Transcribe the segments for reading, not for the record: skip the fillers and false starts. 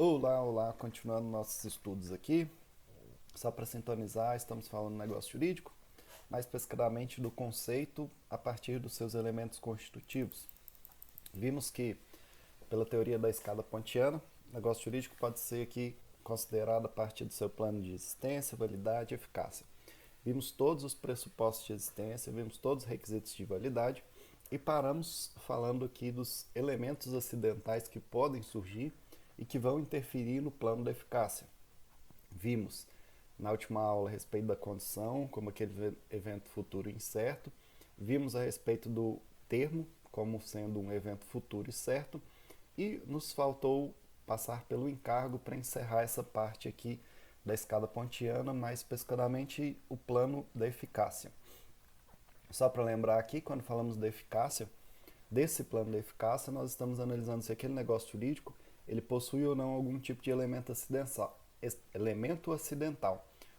Olá, olá, continuando nossos estudos aqui. Só para sintonizar, estamos falando do negócio jurídico, mais especificamente do conceito a partir dos seus elementos constitutivos. Vimos que, pela teoria da escada pontiana, o negócio jurídico pode ser aqui considerado a partir do seu plano de existência, validade e eficácia. Vimos todos os pressupostos de existência, vimos todos os requisitos de validade e paramos falando aqui dos elementos acidentais que podem surgir e que vão interferir no plano da eficácia. Vimos na última aula a respeito da condição, como aquele evento futuro incerto. Vimos a respeito do termo, como sendo um evento futuro e certo. E nos faltou passar pelo encargo para encerrar essa parte aqui da escada pontiana, mais especificamente o plano da eficácia. Só para lembrar aqui, quando falamos da eficácia, desse plano da eficácia, nós estamos analisando se aquele negócio jurídico ele possui ou não algum tipo de elemento acidental,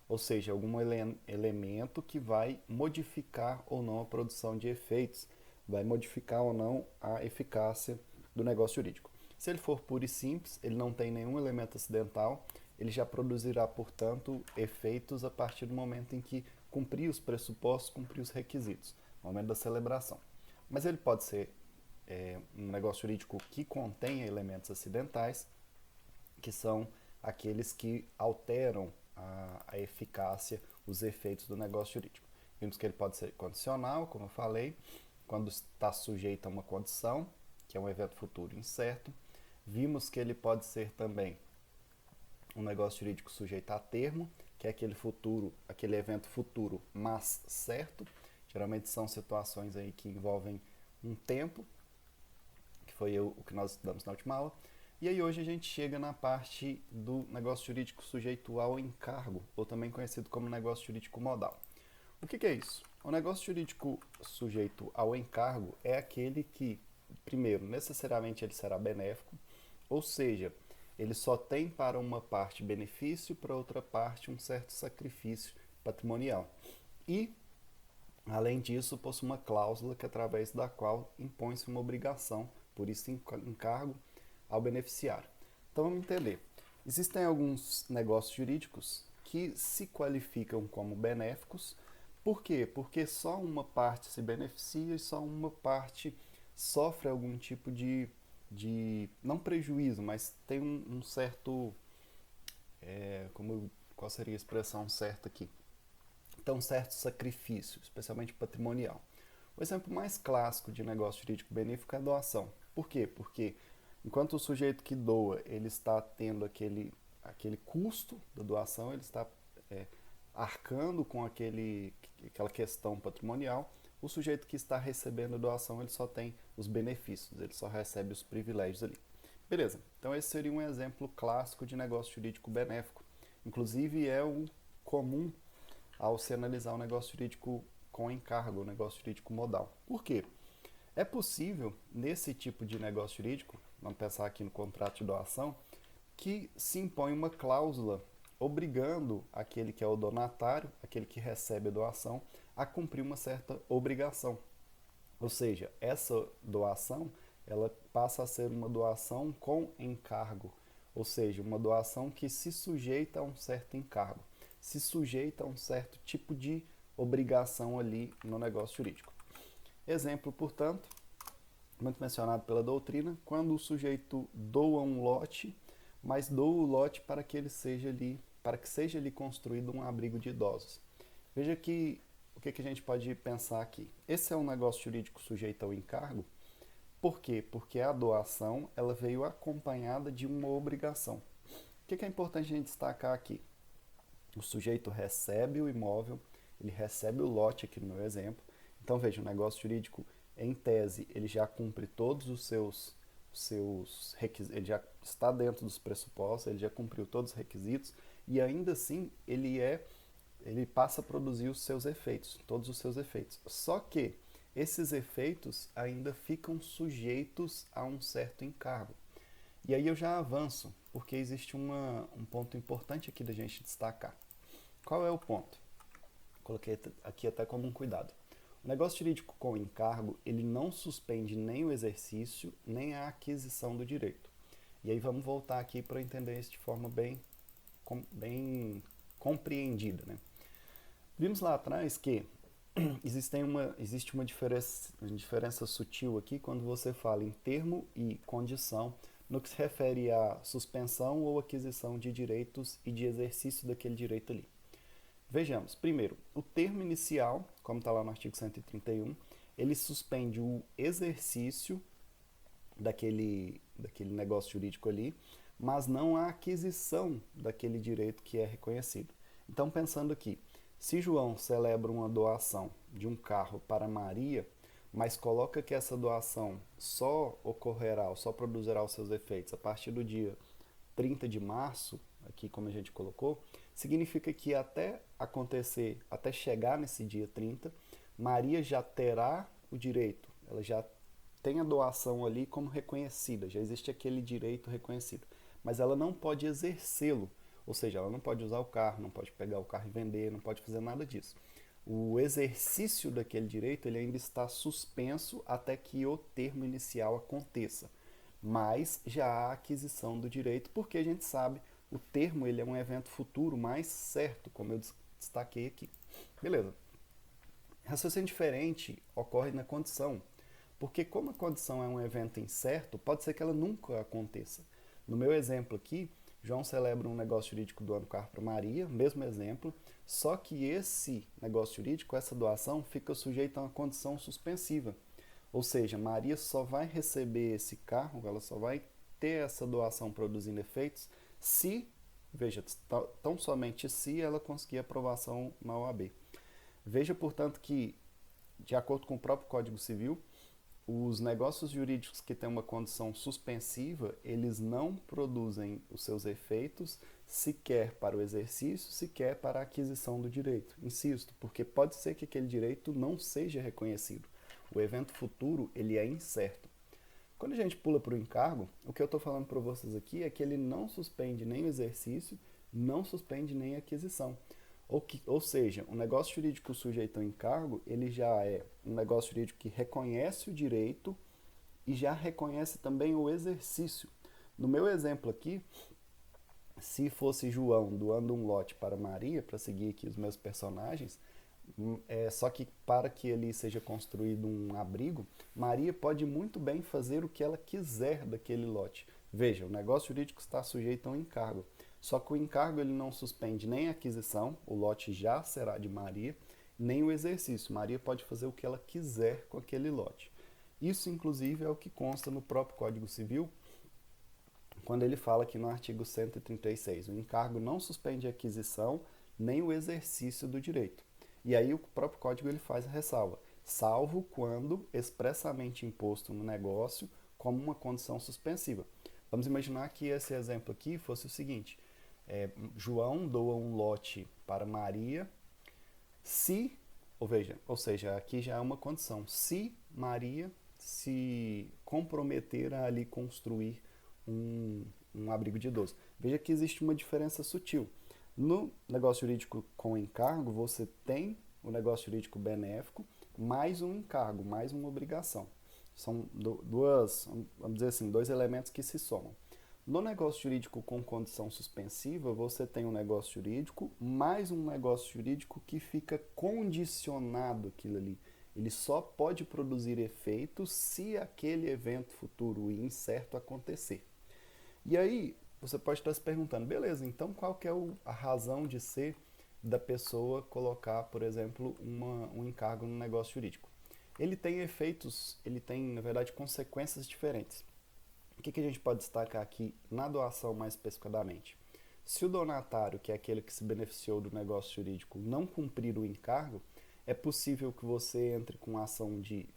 ou seja, algum elemento que vai modificar ou não a produção de efeitos, vai modificar ou não a eficácia do negócio jurídico. Se ele for puro e simples, ele não tem nenhum elemento acidental, ele já produzirá, portanto, efeitos a partir do momento em que cumprir os pressupostos, cumprir os requisitos, no momento da celebração. Mas ele pode ser um negócio jurídico que contém elementos acidentais, que são aqueles que alteram a eficácia, os efeitos do negócio jurídico. Vimos que ele pode ser condicional, como eu falei, quando está sujeito a uma condição, que é um evento futuro incerto. Vimos que ele pode ser também um negócio jurídico sujeito a termo, que é aquele evento futuro, mas certo. Geralmente são situações aí que envolvem um tempo, que foi o que nós estudamos na última aula. E aí hoje a gente chega na parte do negócio jurídico sujeito ao encargo, ou também conhecido como negócio jurídico modal. O que é isso? O negócio jurídico sujeito ao encargo é aquele que, primeiro, necessariamente ele será benéfico, ou seja, ele só tem para uma parte benefício, para outra parte um certo sacrifício patrimonial. E, além disso, possui uma cláusula que através da qual impõe-se uma obrigação, por isso encargo, ao beneficiário. Então vamos entender. Existem alguns negócios jurídicos que se qualificam como benéficos. Por quê? Porque só uma parte se beneficia e só uma parte sofre algum tipo de não prejuízo, mas tem um certo, qual seria a expressão certa aqui? Então, um certo sacrifício, especialmente patrimonial. O exemplo mais clássico de negócio jurídico benéfico é a doação. Por quê? Porque enquanto o sujeito que doa ele está tendo aquele custo da doação, ele está arcando com aquela questão patrimonial, o sujeito que está recebendo a doação ele só tem os benefícios, ele só recebe os privilégios ali. Beleza, então esse seria um exemplo clássico de negócio jurídico benéfico. Inclusive é o comum ao se analisar um negócio jurídico com encargo, um negócio jurídico modal. Por quê? É possível, nesse tipo de negócio jurídico, vamos pensar aqui no contrato de doação, que se impõe uma cláusula obrigando aquele que é o donatário, aquele que recebe a doação, a cumprir uma certa obrigação. Ou seja, essa doação ela passa a ser uma doação com encargo, ou seja, uma doação que se sujeita a um certo encargo, se sujeita a um certo tipo de obrigação ali no negócio jurídico. Exemplo, portanto, muito mencionado pela doutrina, quando o sujeito doa um lote, mas doa o lote para que seja ali construído um abrigo de idosos. Veja que o que a gente pode pensar aqui. Esse é um negócio jurídico sujeito ao encargo. Por quê? Porque a doação ela veio acompanhada de uma obrigação. O que é importante a gente destacar aqui? O sujeito recebe o imóvel, ele recebe o lote aqui no meu exemplo. Então veja, o negócio jurídico, em tese, ele já cumpre todos os seus requisitos, ele já está dentro dos pressupostos, ele já cumpriu todos os requisitos e ainda assim ele passa a produzir os seus efeitos, todos os seus efeitos. Só que esses efeitos ainda ficam sujeitos a um certo encargo. E aí eu já avanço, porque existe um ponto importante aqui da gente destacar. Qual é o ponto? Coloquei aqui até como um cuidado. O negócio jurídico com encargo, ele não suspende nem o exercício, nem a aquisição do direito. E aí vamos voltar aqui para entender isso de forma bem compreendida, né? Vimos lá atrás que existe uma diferença sutil aqui quando você fala em termo e condição no que se refere à suspensão ou aquisição de direitos e de exercício daquele direito ali. Vejamos, primeiro, o termo inicial, como está lá no artigo 131, ele suspende o exercício daquele negócio jurídico ali, mas não a aquisição daquele direito que é reconhecido. Então, pensando aqui, se João celebra uma doação de um carro para Maria, mas coloca que essa doação só ocorrerá, ou só produzirá os seus efeitos a partir do dia 30 de março, aqui como a gente colocou, significa que até acontecer, até chegar nesse dia 30, Maria já terá o direito, ela já tem a doação ali como reconhecida, já existe aquele direito reconhecido, mas ela não pode exercê-lo, ou seja, ela não pode usar o carro, não pode pegar o carro e vender, não pode fazer nada disso. O exercício daquele direito ele ainda está suspenso até que o termo inicial aconteça, mas já há aquisição do direito, porque a gente sabe o termo ele é um evento futuro mais certo, como eu destaquei aqui. Beleza. Raciocínio diferente ocorre na condição, porque como a condição é um evento incerto, pode ser que ela nunca aconteça. No meu exemplo aqui, João celebra um negócio jurídico doando carro para Maria, mesmo exemplo, só que esse negócio jurídico, essa doação, fica sujeita a uma condição suspensiva. Ou seja, Maria só vai receber esse carro, ela só vai ter essa doação produzindo efeitos se, veja, tão somente se ela conseguir aprovação na OAB. Veja, portanto, que, de acordo com o próprio Código Civil, os negócios jurídicos que têm uma condição suspensiva, eles não produzem os seus efeitos sequer para o exercício, sequer para a aquisição do direito. Insisto, porque pode ser que aquele direito não seja reconhecido. O evento futuro, ele é incerto. Quando a gente pula para o encargo, o que eu estou falando para vocês aqui é que ele não suspende nem o exercício, não suspende nem a aquisição. Ou seja, um negócio jurídico sujeito ao encargo, ele já é um negócio jurídico que reconhece o direito e já reconhece também o exercício. No meu exemplo aqui, se fosse João doando um lote para Maria, para seguir aqui os meus personagens, só que para que ele seja construído um abrigo, Maria pode muito bem fazer o que ela quiser daquele lote. Veja, o negócio jurídico está sujeito a um encargo. Só que o encargo ele não suspende nem a aquisição, o lote já será de Maria, nem o exercício. Maria pode fazer o que ela quiser com aquele lote. Isso, inclusive, é o que consta no próprio Código Civil, quando ele fala aqui no artigo 136, o encargo não suspende a aquisição nem o exercício do direito. E aí o próprio código ele faz a ressalva, salvo quando expressamente imposto no negócio como uma condição suspensiva. Vamos imaginar que esse exemplo aqui fosse o seguinte, João doa um lote para Maria se, ou seja, aqui já é uma condição, se Maria se comprometer a ali construir um abrigo de idoso. Veja que existe uma diferença sutil. No negócio jurídico com encargo, você tem o negócio jurídico benéfico, mais um encargo, mais uma obrigação. São vamos dizer assim, dois elementos que se somam. No negócio jurídico com condição suspensiva, você tem um negócio jurídico, mais um negócio jurídico que fica condicionado aquilo ali. Ele só pode produzir efeitos se aquele evento futuro e incerto acontecer. E aí, você pode estar se perguntando, beleza, então qual que é a razão de ser da pessoa colocar, por exemplo, um encargo no negócio jurídico? Ele tem efeitos, ele tem, na verdade, consequências diferentes. O que a gente pode destacar aqui na doação mais especificadamente? Se o donatário, que é aquele que se beneficiou do negócio jurídico, não cumprir o encargo, é possível que você entre com a ação de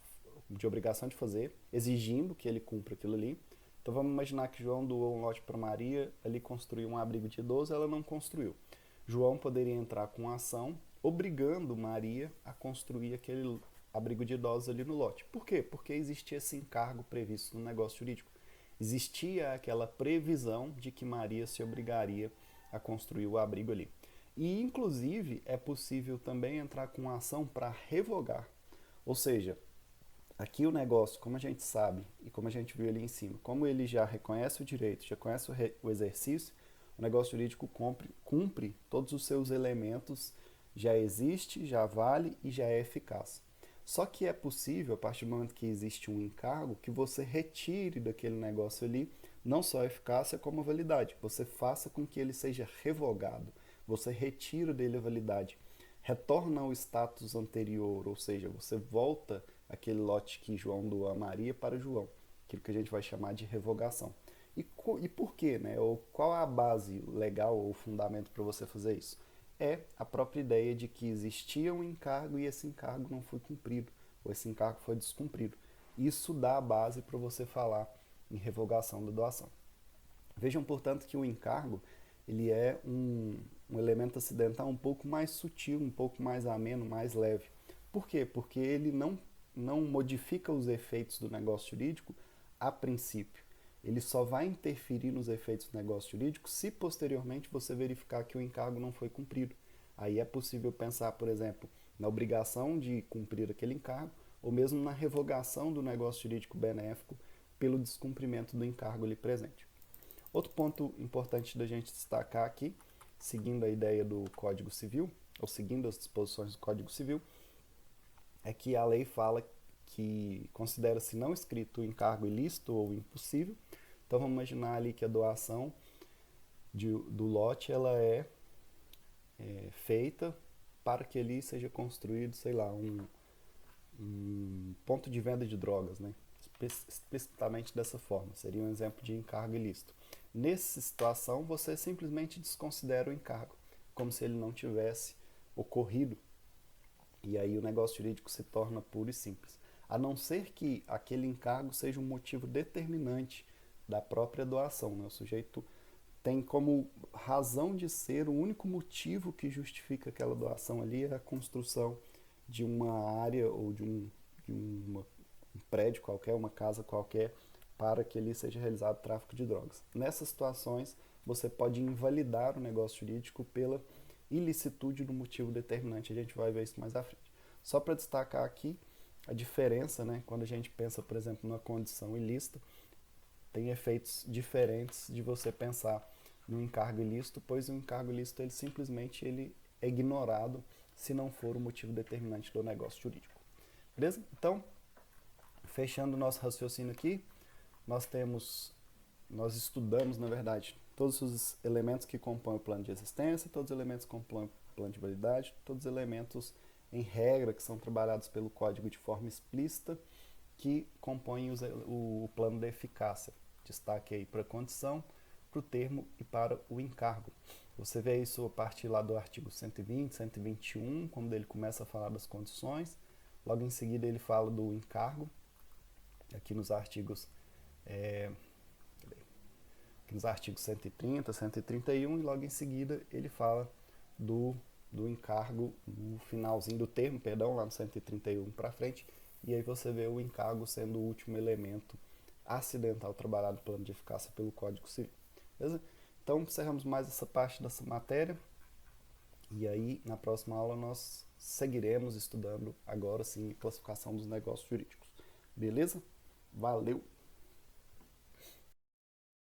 obrigação de fazer, exigindo que ele cumpra aquilo ali. Então vamos imaginar que João doou um lote para Maria, ali construiu um abrigo de idoso, ela não construiu. João poderia entrar com a ação, obrigando Maria a construir aquele abrigo de idosos ali no lote. Por quê? Porque existia esse encargo previsto no negócio jurídico. Existia aquela previsão de que Maria se obrigaria a construir o abrigo ali. E, inclusive, é possível também entrar com a ação para revogar. Ou seja, Aqui o negócio, como a gente sabe e como a gente viu ali em cima, como ele já reconhece o direito, já conhece o exercício, o negócio jurídico cumpre todos os seus elementos, já existe, já vale e já é eficaz. Só que é possível, a partir do momento que existe um encargo, que você retire daquele negócio ali não só a eficácia como a validade. Você faça com que ele seja revogado. Você retira dele a validade. Retorna ao status anterior, ou seja, você volta aquele lote que João doou a Maria para João, aquilo que a gente vai chamar de revogação. E por quê, né? Ou qual a base legal ou fundamento para você fazer isso? É a própria ideia de que existia um encargo e esse encargo não foi cumprido, ou esse encargo foi descumprido. Isso dá a base para você falar em revogação da doação. Vejam, portanto, que o encargo ele é um elemento acidental um pouco mais sutil, um pouco mais ameno, mais leve. Por quê? Porque ele não modifica os efeitos do negócio jurídico a princípio. Ele só vai interferir nos efeitos do negócio jurídico se posteriormente você verificar que o encargo não foi cumprido. Aí é possível pensar, por exemplo, na obrigação de cumprir aquele encargo ou mesmo na revogação do negócio jurídico benéfico pelo descumprimento do encargo ali presente. Outro ponto importante da gente destacar aqui, seguindo a ideia do Código Civil, ou seguindo as disposições do Código Civil, é que a lei fala que considera-se não escrito o encargo ilícito ou impossível. Então vamos imaginar ali que a doação do lote ela é feita para que ali seja construído, sei lá, um ponto de venda de drogas, né? Explicitamente dessa forma, seria um exemplo de encargo ilícito. Nessa situação, você simplesmente desconsidera o encargo, como se ele não tivesse ocorrido, e aí o negócio jurídico se torna puro e simples. A não ser que aquele encargo seja um motivo determinante da própria doação, né? O sujeito tem como razão de ser, o único motivo que justifica aquela doação ali é a construção de uma área ou um prédio qualquer, uma casa qualquer, para que ali seja realizado o tráfico de drogas. Nessas situações, você pode invalidar o negócio jurídico pela ilicitude do motivo determinante. A gente vai ver isso mais à frente. Só para destacar aqui a diferença, né, quando a gente pensa, por exemplo, numa condição ilícita, tem efeitos diferentes de você pensar no encargo ilícito, pois o encargo ilícito ele simplesmente ele é ignorado se não for o motivo determinante do negócio jurídico. Beleza? Então, fechando o nosso raciocínio aqui, nós estudamos, na verdade, todos os elementos que compõem o plano de existência, todos os elementos que compõem o plano de validade, todos os elementos em regra que são trabalhados pelo código de forma explícita que compõem o plano da eficácia. Destaque aí para a condição, para o termo e para o encargo. Você vê isso a partir lá do artigo 120, 121, quando ele começa a falar das condições. Logo em seguida ele fala do encargo, aqui nos artigos nos artigos 130, 131, e logo em seguida ele fala do encargo no finalzinho do termo, perdão, lá no 131 para frente, e aí você vê o encargo sendo o último elemento acidental trabalhado no plano de eficácia pelo Código Civil. Beleza? Então encerramos mais essa parte dessa matéria, e aí na próxima aula nós seguiremos estudando agora sim a classificação dos negócios jurídicos. Beleza? Valeu!